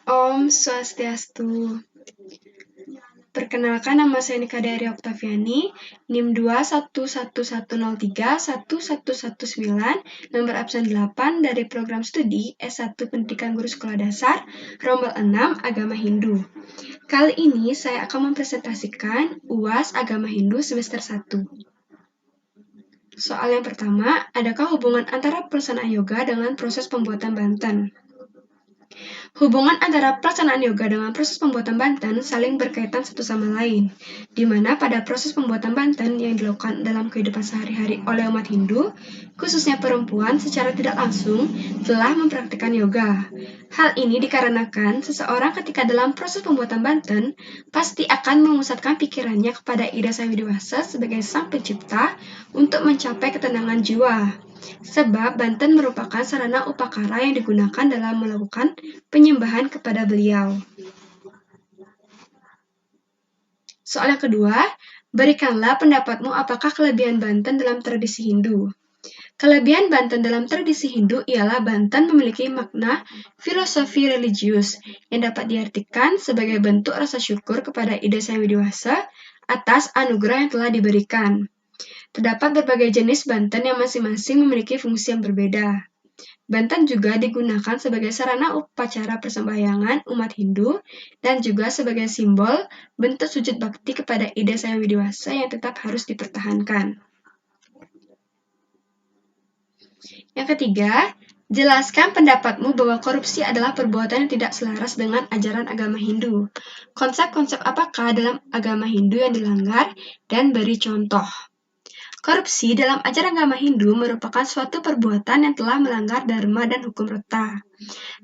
Om Swastiastu. Perkenalkan, nama saya Nika Dari Oktaviani, NIM 21110311119, nomor absen 8 dari program studi S1 Pendidikan Guru Sekolah Dasar, Rombel 6, Agama Hindu. Kali ini saya akan mempresentasikan UAS Agama Hindu semester 1. Soal yang pertama, adakah hubungan antara pelaksanaan yoga dengan proses pembuatan banten? Hubungan antara pelaksanaan yoga dengan proses pembuatan banten saling berkaitan satu sama lain, di mana pada proses pembuatan banten yang dilakukan dalam kehidupan sehari-hari oleh umat Hindu, khususnya perempuan secara tidak langsung telah mempraktikkan yoga. Hal ini dikarenakan seseorang ketika dalam proses pembuatan banten pasti akan memusatkan pikirannya kepada Ida Sang Widewasa sebagai sang pencipta untuk mencapai ketenangan jiwa. Sebab banten merupakan sarana upakara yang digunakan dalam melakukan penyembahan kepada beliau. Soal yang kedua, berikanlah pendapatmu apakah kelebihan banten dalam tradisi Hindu. Kelebihan banten dalam tradisi Hindu ialah banten memiliki makna filosofi religius yang dapat diartikan sebagai bentuk rasa syukur kepada Ida Sang Widewasa atas anugerah yang telah diberikan. Terdapat berbagai jenis banten yang masing-masing memiliki fungsi yang berbeda. Banten juga digunakan sebagai sarana upacara persembahyangan umat Hindu dan juga sebagai simbol bentuk sujud bakti kepada Ida Sang Widewasa yang tetap harus dipertahankan. Yang ketiga, jelaskan pendapatmu bahwa korupsi adalah perbuatan yang tidak selaras dengan ajaran agama Hindu. Konsep-konsep apakah dalam agama Hindu yang dilanggar dan beri contoh. Korupsi dalam ajaran agama Hindu merupakan suatu perbuatan yang telah melanggar dharma dan hukum reta.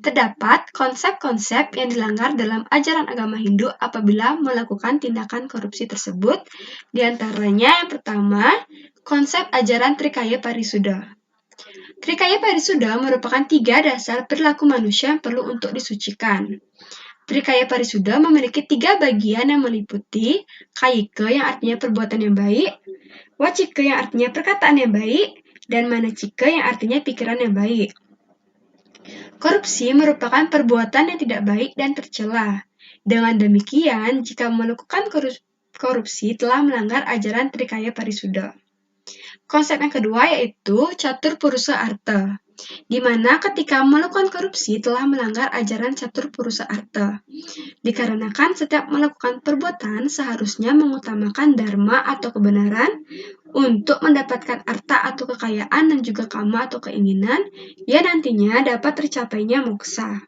Terdapat konsep-konsep yang dilanggar dalam ajaran agama Hindu apabila melakukan tindakan korupsi tersebut. Di antaranya yang pertama, konsep ajaran Trikaya Parisuddha. Trikaya Parisuddha merupakan 3 dasar perilaku manusia yang perlu untuk disucikan. Trikaya Parisuddha memiliki 3 bagian yang meliputi Kayika yang artinya perbuatan yang baik, Wacika yang artinya perkataan yang baik, dan Manacika yang artinya pikiran yang baik. Korupsi merupakan perbuatan yang tidak baik dan tercela. Dengan demikian, jika melakukan korupsi telah melanggar ajaran Trikaya Parisuddha. Konsep yang kedua yaitu Catur Purusa Arta, di mana ketika melakukan korupsi telah melanggar ajaran Catur Purusa Arta. Dikarenakan setiap melakukan perbuatan seharusnya mengutamakan dharma atau kebenaran untuk mendapatkan arta atau kekayaan dan juga kama atau keinginan yang nantinya dapat tercapainya moksa.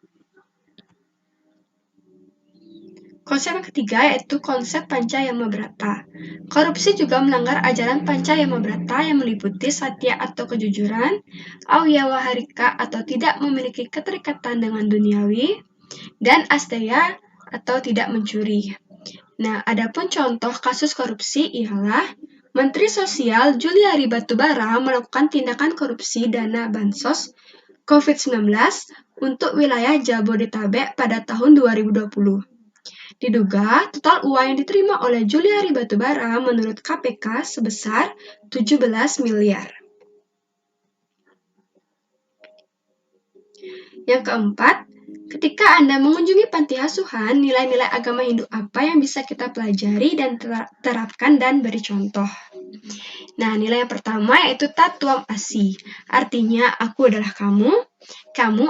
Konsep yang ketiga yaitu konsep Pancayamabrata. Korupsi juga melanggar ajaran Pancayamabrata yang meliputi satya atau kejujuran, awyawaharika atau tidak memiliki keterikatan dengan duniawi, dan asteya atau tidak mencuri. Nah, adapun contoh kasus korupsi ialah Menteri Sosial Juliari Batubara melakukan tindakan korupsi dana bansos COVID-19 untuk wilayah Jabodetabek pada tahun 2020. Diduga, total uang yang diterima oleh Juliari Batubara menurut KPK sebesar 17 miliar. Yang keempat, ketika Anda mengunjungi panti asuhan, nilai-nilai agama Hindu apa yang bisa kita pelajari dan terapkan dan beri contoh. Nah, nilai yang pertama yaitu Tatwam Asi, artinya aku adalah kamu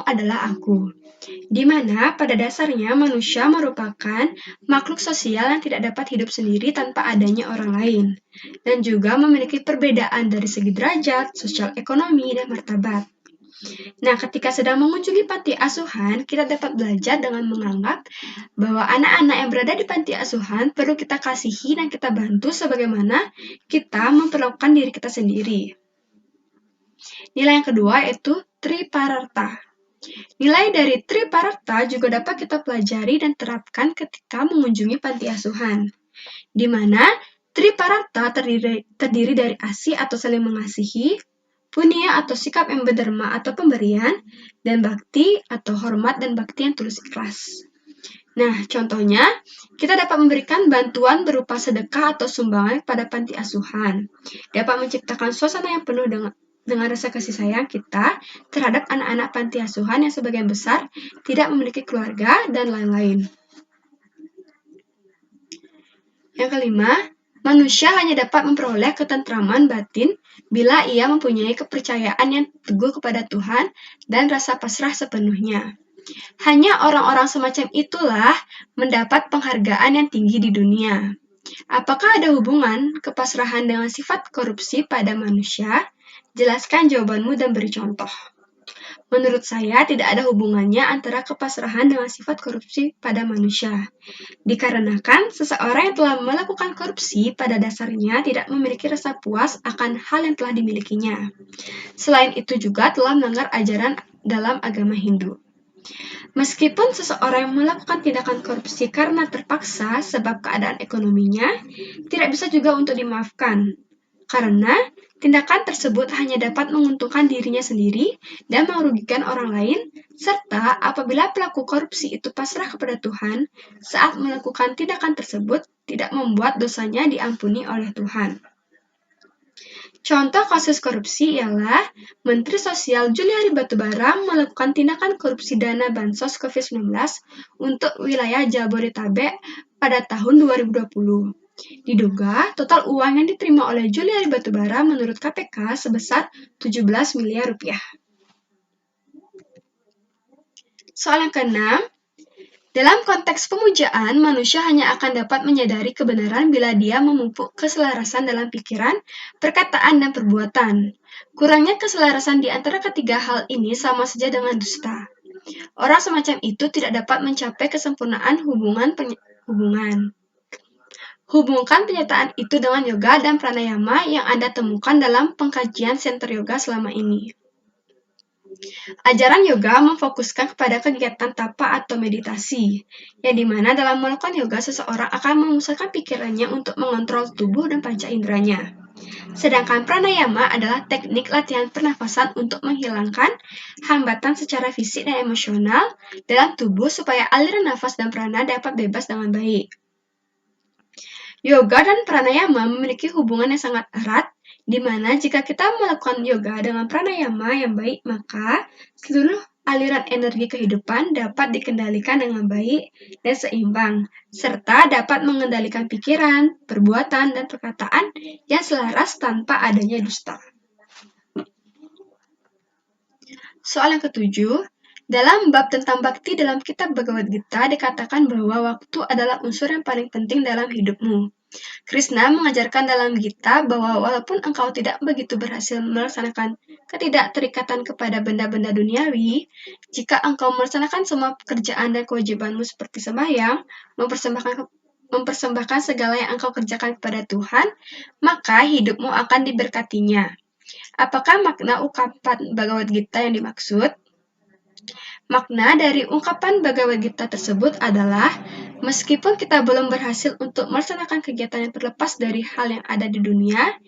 adalah aku. Di mana pada dasarnya manusia merupakan makhluk sosial yang tidak dapat hidup sendiri tanpa adanya orang lain, dan juga memiliki perbedaan dari segi derajat, sosial ekonomi, dan martabat. Nah, ketika sedang mengunjungi panti asuhan, kita dapat belajar dengan menganggap bahwa anak-anak yang berada di panti asuhan perlu kita kasihi dan kita bantu sebagaimana kita memperlakukan diri kita sendiri. Nilai yang kedua yaitu Tripararta. Nilai dari Tripararta juga dapat kita pelajari dan terapkan ketika mengunjungi panti asuhan, di mana Tripararta terdiri dari asi atau saling mengasihi, punya atau sikap yang berderma atau pemberian, dan bakti atau hormat dan bakti yang tulus ikhlas. Nah, contohnya, kita dapat memberikan bantuan berupa sedekah atau sumbangan pada panti asuhan, dapat menciptakan suasana yang penuh dengan dengan rasa kasih sayang kita terhadap anak-anak panti asuhan yang sebagian besar tidak memiliki keluarga, dan lain-lain. Yang kelima, manusia hanya dapat memperoleh ketentraman batin bila ia mempunyai kepercayaan yang teguh kepada Tuhan dan rasa pasrah sepenuhnya. Hanya orang-orang semacam itulah mendapat penghargaan yang tinggi di dunia. Apakah ada hubungan kepasrahan dengan sifat korupsi pada manusia? Jelaskan jawabanmu dan beri contoh. Menurut saya, tidak ada hubungannya antara kepasrahan dengan sifat korupsi pada manusia. Dikarenakan seseorang yang telah melakukan korupsi pada dasarnya tidak memiliki rasa puas akan hal yang telah dimilikinya. Selain itu juga telah melanggar ajaran dalam agama Hindu. Meskipun seseorang melakukan tindakan korupsi karena terpaksa sebab keadaan ekonominya, tidak bisa juga untuk dimaafkan. Karena tindakan tersebut hanya dapat menguntungkan dirinya sendiri dan merugikan orang lain, serta apabila pelaku korupsi itu pasrah kepada Tuhan saat melakukan tindakan tersebut tidak membuat dosanya diampuni oleh Tuhan. Contoh kasus korupsi ialah Menteri Sosial Juliari Batubara melakukan tindakan korupsi dana bansos COVID-19 untuk wilayah Jabodetabek pada tahun 2020. Diduga, total uang yang diterima oleh Juliari Batubara menurut KPK sebesar 17 miliar rupiah. Soal yang keenam, dalam konteks pemujaan, manusia hanya akan dapat menyadari kebenaran bila dia memupuk keselarasan dalam pikiran, perkataan, dan perbuatan. Kurangnya keselarasan di antara ketiga hal ini sama saja dengan dusta. Orang semacam itu tidak dapat mencapai kesempurnaan hubungan. Hubungkan penyataan itu dengan yoga dan pranayama yang Anda temukan dalam pengkajian Center Yoga selama ini. Ajaran yoga memfokuskan kepada kegiatan tapa atau meditasi, yang dimana dalam melakukan yoga seseorang akan memusatkan pikirannya untuk mengontrol tubuh dan panca inderanya. Sedangkan pranayama adalah teknik latihan pernafasan untuk menghilangkan hambatan secara fisik dan emosional dalam tubuh supaya aliran nafas dan prana dapat bebas dengan baik. Yoga dan pranayama memiliki hubungan yang sangat erat, di mana jika kita melakukan yoga dengan pranayama yang baik, maka seluruh aliran energi kehidupan dapat dikendalikan dengan baik dan seimbang, serta dapat mengendalikan pikiran, perbuatan, dan perkataan yang selaras tanpa adanya dusta. Soal yang ketujuh, dalam bab tentang bakti dalam kitab Bhagavad Gita dikatakan bahwa waktu adalah unsur yang paling penting dalam hidupmu. Krishna mengajarkan dalam Gita bahwa walaupun engkau tidak begitu berhasil melaksanakan ketidakterikatan kepada benda-benda duniawi, jika engkau melaksanakan semua pekerjaan dan kewajibanmu seperti sembahyang, mempersembahkan segala yang engkau kerjakan kepada Tuhan, maka hidupmu akan diberkatinya. Apakah makna ungkapan Bhagavad Gita yang dimaksud? Makna dari ungkapan Bhagavad Gita tersebut adalah, meskipun kita belum berhasil untuk melaksanakan kegiatan yang terlepas dari hal yang ada di dunia,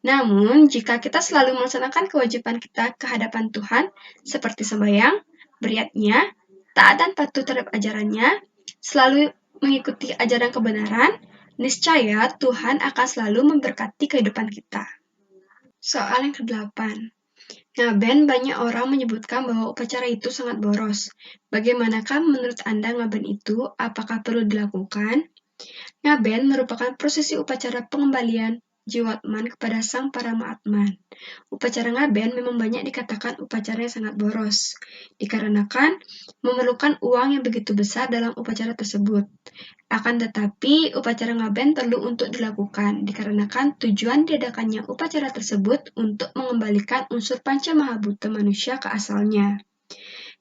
namun jika kita selalu melaksanakan kewajiban kita ke hadapan Tuhan, seperti sembahyang, beryatnya, taat dan patuh terhadap ajarannya, selalu mengikuti ajaran kebenaran, niscaya Tuhan akan selalu memberkati kehidupan kita. Soal yang ke-8. Ngaben, banyak orang menyebutkan bahwa upacara itu sangat boros. Bagaimanakah menurut Anda ngaben itu? Apakah perlu dilakukan? Ngaben merupakan prosesi upacara pengembalian jiwatman kepada Sang Paramatman. Upacara ngaben memang banyak dikatakan upacara yang sangat boros, dikarenakan memerlukan uang yang begitu besar dalam upacara tersebut. Akan tetapi, upacara ngaben perlu untuk dilakukan, dikarenakan tujuan diadakannya upacara tersebut untuk mengembalikan unsur panca mahabhuta manusia ke asalnya,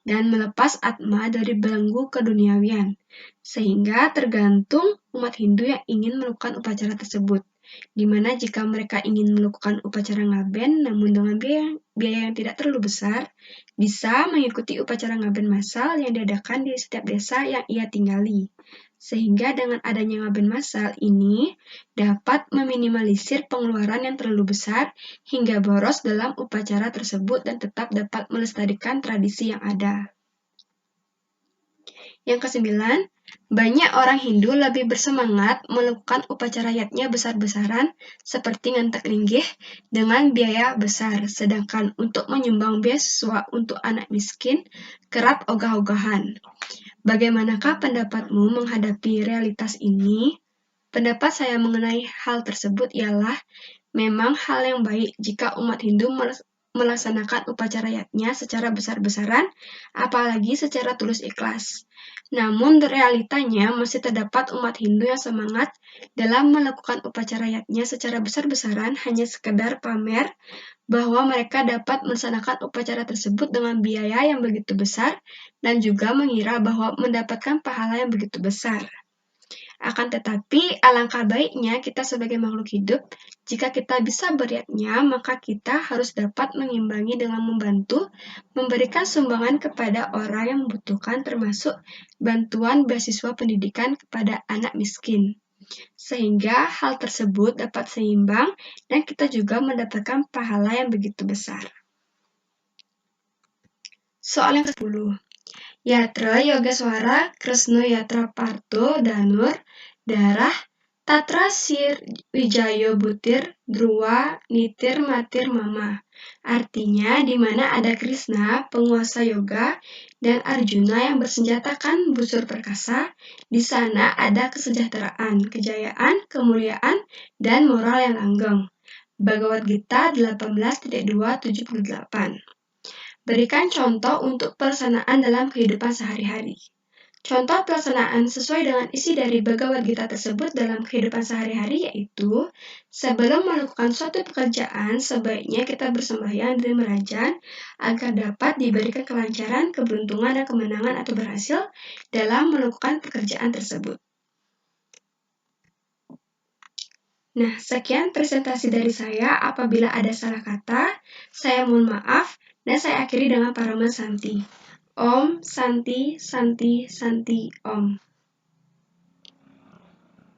dan melepas atma dari belenggu keduniawian, sehingga tergantung umat Hindu yang ingin melakukan upacara tersebut, di mana jika mereka ingin melakukan upacara ngaben namun dengan biaya yang tidak terlalu besar, bisa mengikuti upacara ngaben massal yang diadakan di setiap desa yang ia tinggali. Sehingga dengan adanya ngaben massal ini dapat meminimalisir pengeluaran yang terlalu besar hingga boros dalam upacara tersebut dan tetap dapat melestarikan tradisi yang ada. Yang ke-9, Banyak orang Hindu lebih bersemangat melakukan upacara yatnya besar-besaran seperti ngantek linggih dengan biaya besar, sedangkan untuk menyumbang beasiswa untuk anak miskin kerap ogah-ogahan. Bagaimanakah pendapatmu menghadapi realitas ini? Pendapat saya mengenai hal tersebut ialah memang hal yang baik jika umat Hindu melaksanakan upacara yatnya secara besar-besaran, apalagi secara tulus ikhlas. Namun realitanya masih terdapat umat Hindu yang semangat dalam melakukan upacara yatnya secara besar-besaran hanya sekedar pamer bahwa mereka dapat melaksanakan upacara tersebut dengan biaya yang begitu besar dan juga mengira bahwa mendapatkan pahala yang begitu besar. Akan tetapi, alangkah baiknya kita sebagai makhluk hidup, jika kita bisa beriatnya, maka kita harus dapat mengimbangi dengan membantu, memberikan sumbangan kepada orang yang membutuhkan, termasuk bantuan beasiswa pendidikan kepada anak miskin. Sehingga hal tersebut dapat seimbang dan kita juga mendapatkan pahala yang begitu besar. Soal yang ke-10. Yatra Yogeswara Kresna Yatra Parto Danur Darah Tatra Sir Wijayo Butir Druwa Nitir Matir Mama. Artinya, di mana ada Krishna, penguasa yoga, dan Arjuna yang bersenjatakan busur perkasa, di sana ada kesejahteraan, kejayaan, kemuliaan, dan moral yang langgeng. Bhagavad Gita 18.278. Berikan contoh untuk pelaksanaan dalam kehidupan sehari-hari. Contoh pelaksanaan sesuai dengan isi dari Bhagavad Gita tersebut dalam kehidupan sehari-hari yaitu, sebelum melakukan suatu pekerjaan, sebaiknya kita bersembahyang dan merajan agar dapat diberikan kelancaran, keberuntungan, dan kemenangan atau berhasil dalam melakukan pekerjaan tersebut. Nah, sekian presentasi dari saya. Apabila ada salah kata, saya mohon maaf, dan saya akhiri dengan Parama Santi. Om Santi Santi Santi Om.